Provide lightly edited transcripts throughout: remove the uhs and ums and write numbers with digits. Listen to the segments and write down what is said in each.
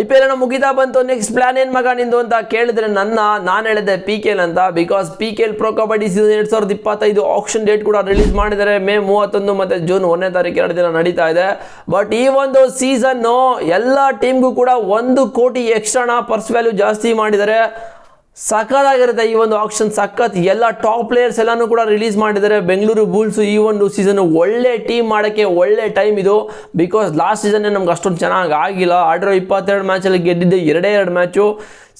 IPL ಮುಗಿತಾ ಬಂತು. Next plan ಏನ್ ಮಗ ನಿಂದು ಅಂತ ಕೇಳಿದ್ರೆ ನಾನು ಹೇಳಿದೆ PKL ಅಂತ. Because PKL pro kabaddi season 2025 auction date ಕೂಡ ರಿಲೀಸ್ ಮಾಡಿದ್ದಾರೆ. ಮೇ 31 ಮತ್ತೆ ಜೂನ್ 1ನೇ ತಾರೀಕು 2 ದಿನ ನಡೀತಾ ಇದೆ. ಬಟ್ ಈ ಒಂದು ಸೀಸನ್ ಎಲ್ಲ ಟೀಮ್ಗೂ ಕೂಡ 1 ಕೋಟಿ ಎಕ್ಸ್ಟ್ರಾ ಪರ್ಸ್ ವ್ಯಾಲ್ಯೂ ಜಾಸ್ತಿ ಮಾಡಿದ್ದಾರೆ. ಸಖತ್ತಾಗಿರುತ್ತೆ ಈ ಒಂದು ಆಕ್ಷನ್, ಸಖತ್. ಎಲ್ಲ ಟಾಪ್ ಪ್ಲೇಯರ್ಸ್ ಎಲ್ಲಾನು ಕೂಡ ರಿಲೀಸ್ ಮಾಡಿದ್ದಾರೆ. ಬೆಂಗಳೂರು ಬುಲ್ಸ್ ಈ ಒಂದು ಸೀಸನ್ ಒಳ್ಳೆ ಟೀಮ್ ಮಾಡೋಕ್ಕೆ ಒಳ್ಳೆ ಟೈಮ್ ಇದು. ಬಿಕಾಸ್ ಲಾಸ್ಟ್ ಸೀಸನ್ ನಮ್ಗೆ ಅಷ್ಟೊಂದು ಚೆನ್ನಾಗಿ ಆಗಿಲ್ಲ. ಆಡಿರೋ 22 ಮ್ಯಾಚಲ್ಲಿ ಗೆದ್ದಿದ್ದೆ 2 ಮ್ಯಾಚು.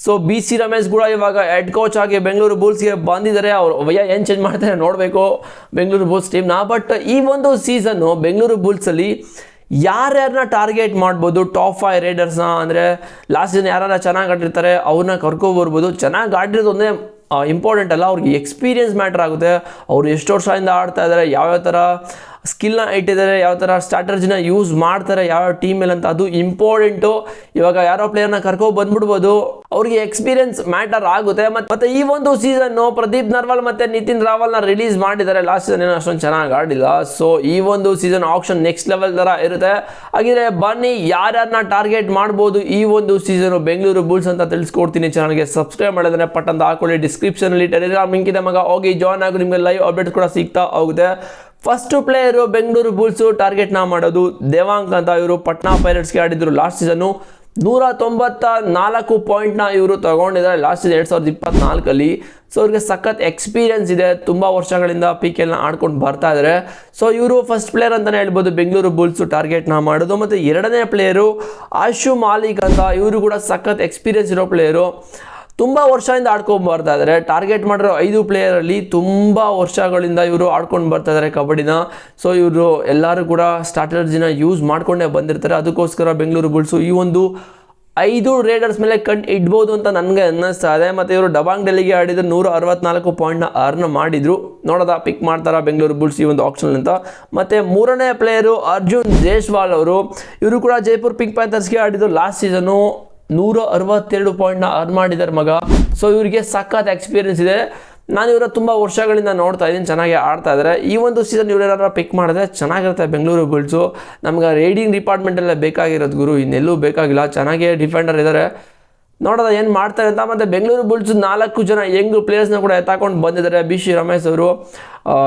ಸೊ BC ರಮೇಶ್ ಕೂಡ ಇವಾಗ ಹೆಡ್ ಕೋಚ್ ಆಗಿ ಬೆಂಗಳೂರು ಬುಲ್ಸ್ಗೆ ಬಂದಿದ್ದಾರೆ. ಅವರು ಏನು ಚೇಂಜ್ ಮಾಡ್ತಾರೆ ನೋಡಬೇಕು ಬೆಂಗಳೂರು ಬುಲ್ಸ್ ಟೀಮ್ನ. ಬಟ್ ಈ ಒಂದು ಸೀಸನ್ನು ಬೆಂಗಳೂರು ಬುಲ್ಸಲ್ಲಿ ಯಾರ್ಯಾರನ್ನ ಟಾರ್ಗೆಟ್ ಮಾಡ್ಬೋದು, ಟಾಪ್ 5 ರೈಡರ್ಸ್ನ. ಅಂದರೆ ಲಾಸ್ಟ್ ಸೀಸನ್ ಯಾರು ಚೆನ್ನಾಗಿ ಆಡಿರ್ತಾರೆ ಅವ್ರನ್ನ ಕರ್ಕೊಬರ್ಬೋದು. ಚೆನ್ನಾಗಿ ಆಡಿರೋದು ಒಂದೇ ಇಂಪಾರ್ಟೆಂಟ್ ಅಲ್ಲ, ಅವ್ರಿಗೆ ಎಕ್ಸ್ಪೀರಿಯನ್ಸ್ ಮ್ಯಾಟ್ರ್ ಆಗುತ್ತೆ. ಅವರು ಎಷ್ಟು ವರ್ಷದಿಂದ ಆಡ್ತಾ ಇದ್ದಾರೆ, ಯಾವ್ಯಾವ ಥರ ಸ್ಕಿಲ್ನ ಇಟ್ಟಿದ್ದಾರೆ, ಯಾವ ಥರ ಸ್ಟ್ರಾಟಜಿನ ಯೂಸ್ ಮಾಡ್ತಾರೆ ಯಾವ ಟೀಮ್ ಮೇಲೆ ಅಂತ, ಅದು ಇಂಪಾರ್ಟೆಂಟು. ಇವಾಗ ಯಾರೋ ಪ್ಲೇಯರ್ನ ಬಂದ್ಬಿಡ್ಬೋದು, ಅವ್ರಿಗೆ ಎಕ್ಸ್ಪೀರಿಯನ್ಸ್ ಮ್ಯಾಟರ್ ಆಗುತ್ತೆ. ಮತ್ತೆ ಈ ಒಂದು ಸೀಸನ್ನು ಪ್ರದೀಪ್ ನರ್ವಾಲ್ ಮತ್ತೆ ನಿತಿನ್ ರಾವಲ್ನ ರಿಲೀಸ್ ಮಾಡಿದ್ದಾರೆ. ಲಾಸ್ಟ್ ಸೀಸನ್ ಏನೋ ಅಷ್ಟೊಂದು ಚೆನ್ನಾಗಿ ಆಡಿಲ್ಲ. ಸೊ ಈ ಒಂದು ಸೀಸನ್ ಆಕ್ಷನ್ ನೆಕ್ಸ್ಟ್ ಲೆವೆಲ್ ಥರ ಇರುತ್ತೆ. ಹಾಗಿದ್ರೆ ಬನ್ನಿ ಯಾರ್ಯಾರನ್ನ ಟಾರ್ಗೆಟ್ ಮಾಡ್ಬೋದು ಈ ಒಂದು ಸೀಸನ್ ಬೆಂಗಳೂರು ಬುಲ್ಸ್ ಅಂತ ತಿಳಿಸ್ಕೊಡ್ತೀನಿ. ಚಾನಲ್ಗೆ ಸಬ್ಸ್ಕ್ರೈಬ್ ಮಾಡಿದ್ರೆ ಪಟ್ಟಂತ ಹಾಕೊಳ್ಳಿ. ಡಿಸ್ಕ್ರಿಪ್ಷನಲ್ಲಿ ಟೆಲಿಗ್ರಾಮ್ ಲಿಂಕ್ ಇದೆ ಮಗ, ಹೋಗಿ ಜಾಯ್ನ್ ಆಗಿ ನಿಮಗೆ ಲೈವ್ ಅಪ್ಡೇಟ್ ಕೂಡ ಸಿಗ್ತಾ ಹೋಗುತ್ತೆ. ಫಸ್ಟ್ ಪ್ಲೇಯರು ಬೆಂಗಳೂರು ಬುಲ್ಸು ಟಾರ್ಗೆಟ್ನ ಮಾಡೋದು ದೇವಾಂಗ್ ಅಂತ. ಇವರು ಪಟ್ನಾ ಪೈರೇಟ್ಸ್ಗೆ ಆಡಿದ್ರು ಲಾಸ್ಟ್ ಸೀಸನ್ನು. 194 ಪಾಯಿಂಟ್ನ ಇವರು ತಗೊಂಡಿದ್ದಾರೆ ಲಾಸ್ಟ್ ಸೀಸನ್ 2024ಅಲ್ಲಿ. ಸೊ ಅವ್ರಿಗೆ ಸಖತ್ ಎಕ್ಸ್ಪೀರಿಯನ್ಸ್ ಇದೆ, ತುಂಬ ವರ್ಷಗಳಿಂದ PKLನ ಆಡ್ಕೊಂಡು ಬರ್ತಾ ಇದ್ದಾರೆ. ಸೊ ಇವರು ಫಸ್ಟ್ ಪ್ಲೇಯರ್ ಅಂತಲೇ ಹೇಳ್ಬೋದು ಬೆಂಗಳೂರು ಬುಲ್ಸು ಟಾರ್ಗೆಟ್ನ ಮಾಡೋದು. ಮತ್ತು ಎರಡನೇ ಪ್ಲೇಯರು ಆಶು ಮಾಲಿಕ್ ಅಂತ. ಇವರು ಕೂಡ ಸಖತ್ ಎಕ್ಸ್ಪೀರಿಯನ್ಸ್ ಇರೋ ಪ್ಲೇಯರು, ತುಂಬ ವರ್ಷದಿಂದ ಆಡ್ಕೊಂಡು ಬರ್ತಾ ಇದ್ದಾರೆ. ಟಾರ್ಗೆಟ್ ಮಾಡಿರೋ 5 ಪ್ಲೇಯರಲ್ಲಿ ತುಂಬ ವರ್ಷಗಳಿಂದ ಇವರು ಆಡ್ಕೊಂಡು ಬರ್ತಾ ಇದ್ದಾರೆ ಕಬಡ್ಡಿನ. ಸೊ ಇವರು ಎಲ್ಲರೂ ಕೂಡ ಸ್ಟ್ರಾಟಜಿನ ಯೂಸ್ ಮಾಡ್ಕೊಂಡೇ ಬಂದಿರ್ತಾರೆ. ಅದಕ್ಕೋಸ್ಕರ ಬೆಂಗಳೂರು ಬುಲ್ಸು ಈ ಒಂದು 5 ರೈಡರ್ಸ್ ಮೇಲೆ ಇಡ್ಬೋದು ಅಂತ ನನಗೆ ಅನ್ನಿಸ್ತಾ ಇದೆ. ಮತ್ತು ಇವರು ಡಬಾಂಗ್ ಡೆಲ್ಲಿಗೆ ಆಡಿದ್ರು 164 ಪಾಯಿಂಟ್ನ ಅರ್ನ್ ಮಾಡಿದ್ರು. ನೋಡೋದ ಪಿಕ್ ಮಾಡ್ತಾರಾ ಬೆಂಗಳೂರು ಬುಲ್ಸ್ ಈ ಒಂದು ಆಕ್ಷನ್ ಅಂತ. ಮತ್ತು ಮೂರನೇ ಪ್ಲೇಯರು ಅರ್ಜುನ್ ಜೇಸ್ವಾಲ್ ಅವರು. ಇವರು ಕೂಡ ಜೈಪುರ್ ಪಿಂಕ್ ಪ್ಯಾಂಥರ್ಸ್ಗೆ ಆಡಿದ್ರು ಲಾಸ್ಟ್ ಸೀಸನು. 162 ಪಾಯಿಂಟ್ನ ಅರ್ನ್ ಮಾಡಿದ್ದಾರೆ ಮಗ. ಸೊ ಇವರಿಗೆ ಸಖತ್ ಎಕ್ಸ್ಪೀರಿಯನ್ಸ್ ಇದೆ. ನಾನು ಇವರ ತುಂಬ ವರ್ಷಗಳಿಂದ ನೋಡ್ತಾ ಇದ್ದೀನಿ, ಚೆನ್ನಾಗಿ ಆಡ್ತಾ ಇದ್ದಾರೆ. ಈ ಒಂದು ಸೀಸನ್ ಇವರೇನಾರ ಪಿಕ್ ಮಾಡಿದ್ರೆ ಚೆನ್ನಾಗಿರುತ್ತೆ ಬೆಂಗಳೂರು ಬುಲ್ಸು. ನಮ್ಗೆ ರೈಡಿಂಗ್ ಡಿಪಾರ್ಟ್ಮೆಂಟಲ್ಲೇ ಬೇಕಾಗಿರೋದು ಗುರು, ಇನ್ನೆಲ್ಲೂ ಬೇಕಾಗಿಲ್ಲ. ಚೆನ್ನಾಗೇ ಡಿಫೆಂಡರ್ ಇದ್ದಾರೆ, ನೋಡೋದ ಏನು ಮಾಡ್ತಾರೆ ಅಂತ. ಮತ್ತು ಬೆಂಗಳೂರು ಬುಲ್ಸ್ 4 ಜನ ಯಂಗ್ ಪ್ಲೇಯರ್ಸ್ನ ಕೂಡ ಎತ್ತಾಕೊಂಡು ಬಂದಿದ್ದಾರೆ. BC ರಮೇಶ್ ಅವರು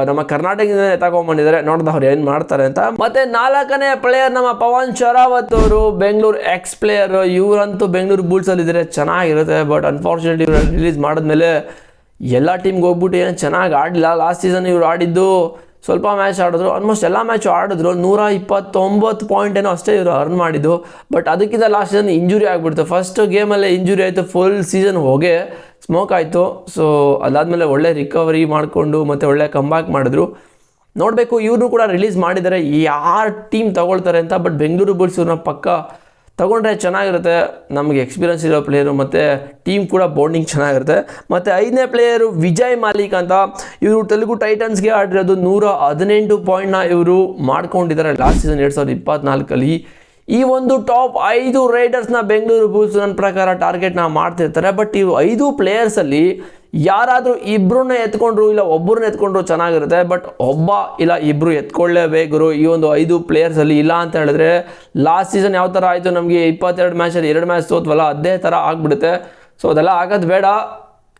ನಮ್ಮ ಕರ್ನಾಟಕದಿಂದ ಎತ್ತಾಕೊಂಡು ಬಂದಿದ್ದಾರೆ. ನೋಡ್ದ ಅವ್ರು ಏನು ಮಾಡ್ತಾರೆ ಅಂತ. ಮತ್ತು 4ನೇ ಪ್ಲೇಯರ್ ನಮ್ಮ ಪವನ್ ಶರಾವತ್ ಅವರು, ಬೆಂಗಳೂರು ಎಕ್ಸ್ ಪ್ಲೇಯರ್. ಇವರಂತೂ ಬೆಂಗಳೂರು ಬುಲ್ಸಲ್ಲಿ ಇದ್ದಾರೆ, ಚೆನ್ನಾಗಿರುತ್ತೆ. ಬಟ್ ಅನ್ಫಾರ್ಚುನೇಟ್ಲಿ ಇವರು ರಿಲೀಸ್ ಮಾಡಿದ್ಮೇಲೆ ಎಲ್ಲ ಟೀಮ್ಗೆ ಹೋಗ್ಬಿಟ್ಟು ಏನು ಚೆನ್ನಾಗಿ ಆಡಲಿಲ್ಲ. ಲಾಸ್ಟ್ ಸೀಸನ್ ಇವರು ಆಡಿದ್ದು ಸ್ವಲ್ಪ ಮ್ಯಾಚ್ ಆಡಿದ್ರು, ಆಲ್ಮೋಸ್ಟ್ ಎಲ್ಲ ಮ್ಯಾಚು ಆಡಿದ್ರು. 129 ಪಾಯಿಂಟ್ ಏನೋ ಅಷ್ಟೇ ಇವರು ಅರ್ನ್ ಮಾಡಿದ್ದು. ಬಟ್ ಅದಕ್ಕಿಂತ ಲಾಸ್ಟ್ ಸೀಸನ್ ಇಂಜುರಿ ಆಗಿಬಿಡ್ತು. ಫಸ್ಟ್ ಗೇಮಲ್ಲೇ ಇಂಜುರಿ ಆಯಿತು, ಫುಲ್ ಸೀಸನ್ ಹೋಗೇ ಸ್ಮೋಕ್ ಆಯಿತು. ಸೊ ಅದಾದಮೇಲೆ ಒಳ್ಳೆ ರಿಕವರಿ ಮಾಡಿಕೊಂಡು ಮತ್ತು ಒಳ್ಳೆ ಕಂಬ್ಯಾಕ್ ಮಾಡಿದ್ರು. ನೋಡಬೇಕು ಇವ್ರನ್ನೂ ಕೂಡ ರಿಲೀಸ್ ಮಾಡಿದ್ದಾರೆ, ಯಾರು ಟೀಮ್ ತಗೊಳ್ತಾರೆ ಅಂತ. ಬಟ್ ಬೆಂಗಳೂರು ಬುಲ್ಸ್ ಇವ್ರನ್ನ ಪಕ್ಕ ತಗೊಂಡ್ರೆ ಚೆನ್ನಾಗಿರುತ್ತೆ. ನಮಗೆ ಎಕ್ಸ್ಪೀರಿಯನ್ಸ್ ಇರೋ ಪ್ಲೇಯರು ಮತ್ತು ಟೀಮ್ ಕೂಡ ಬಾಂಡಿಂಗ್ ಚೆನ್ನಾಗಿರುತ್ತೆ. ಮತ್ತು 5ನೇ ಪ್ಲೇಯರು ವಿಜಯ್ ಮಾಲಿಕ್ ಅಂತ. ಇವರು ತೆಲುಗು ಟೈಟನ್ಸ್ಗೆ ಆಡಿರೋದು. 118 ಪಾಯಿಂಟ್ನ ಇವರು ಮಾಡ್ಕೊಂಡಿದ್ದಾರೆ ಲಾಸ್ಟ್ ಸೀಸನ್ 2024ಅಲ್ಲಿ. ಈ ಒಂದು ಟಾಪ್ 5 ರೈಡರ್ಸ್ನ ಬೆಂಗಳೂರು ಬುಲ್ಸ್ ನನ್ನ ಪ್ರಕಾರ ಟಾರ್ಗೆಟ್ನ ಮಾಡ್ತಿರ್ತಾರೆ. ಬಟ್ ಇವು 5 ಪ್ಲೇಯರ್ಸಲ್ಲಿ ಯಾರಾದರೂ ಇಬ್ಬರನ್ನ ಎತ್ಕೊಂಡ್ರು ಇಲ್ಲ ಒಬ್ಬರನ್ನ ಎತ್ಕೊಂಡ್ರು ಚೆನ್ನಾಗಿರುತ್ತೆ. ಬಟ್ ಒಬ್ಬ ಇಲ್ಲ ಇಬ್ಬರು ಎತ್ಕೊಳ್ಳೇಬೇಕು ಈ ಒಂದು 5 ಪ್ಲೇಯರ್ಸಲ್ಲಿ. ಇಲ್ಲ ಅಂತ ಹೇಳಿದ್ರೆ ಲಾಸ್ಟ್ ಸೀಸನ್ ಯಾವ ಥರ ಆಯಿತು, ನಮಗೆ 22 ಮ್ಯಾಚಲ್ಲಿ 2 ಮ್ಯಾಚ್ ಸೋತ್ವಲ್ಲ, ಅದೇ ಥರ ಆಗಿಬಿಡುತ್ತೆ. ಸೊ ಅದೆಲ್ಲ ಆಗೋದು ಬೇಡ.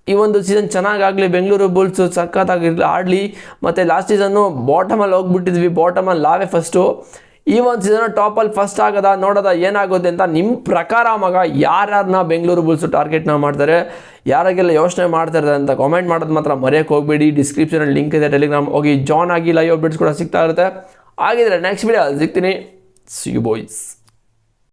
ಈ ಒಂದು ಸೀಸನ್ ಚೆನ್ನಾಗಾಗಲಿ, ಬೆಂಗಳೂರು ಬುಲ್ಸ್ ಸಖತ್ತಾಗಿರಲಿ, ಆಡಲಿ. ಮತ್ತು ಲಾಸ್ಟ್ ಸೀಸನ್ನು ಬಾಟಮಲ್ಲಿ ಹೋಗ್ಬಿಟ್ಟಿದ್ವಿ, ಬಾಟಮಲ್ಲಿ ನಾವೇ ಫಸ್ಟು. ಈ ಒಂದು ಸೀಸನ್ ಟಾಪಲ್ಲಿ ಫಸ್ಟ್ ಆಗದ, ನೋಡೋದ ಏನಾಗುತ್ತೆ ಅಂತ. ನಿಮ್ಮ ಪ್ರಕಾರ ಮಗ ಯಾರ್ಯಾರನ್ನ ಬೆಂಗಳೂರು ಬುಲ್ಸು ಟಾರ್ಗೆಟ್ನ ಮಾಡ್ತಾರೆ, ಯಾರಿಗೆಲ್ಲ ಯೋಚನೆ ಮಾಡ್ತಾರೆ ಅಂತ ಕಾಮೆಂಟ್ ಮಾಡೋದು ಮಾತ್ರ ಮರೆಯೋಕ್ಕೆ ಹೋಗಬೇಡಿ. ಡಿಸ್ಕ್ರಿಪ್ಷನಲ್ಲಿ ಲಿಂಕ್ ಇದೆ, ಟೆಲಿಗ್ರಾಮ್ ಹೋಗಿ ಜಾಯ್ನ್ ಆಗಿ, ಲೈವ್ ಅಪ್ಡೇಟ್ಸ್ ಕೂಡ ಸಿಗ್ತಾ ಇರುತ್ತೆ. ಹಾಗಿದ್ರೆ ನೆಕ್ಸ್ಟ್ ವಿಡಿಯೋ ಸಿಗ್ತೀನಿ. See you boys.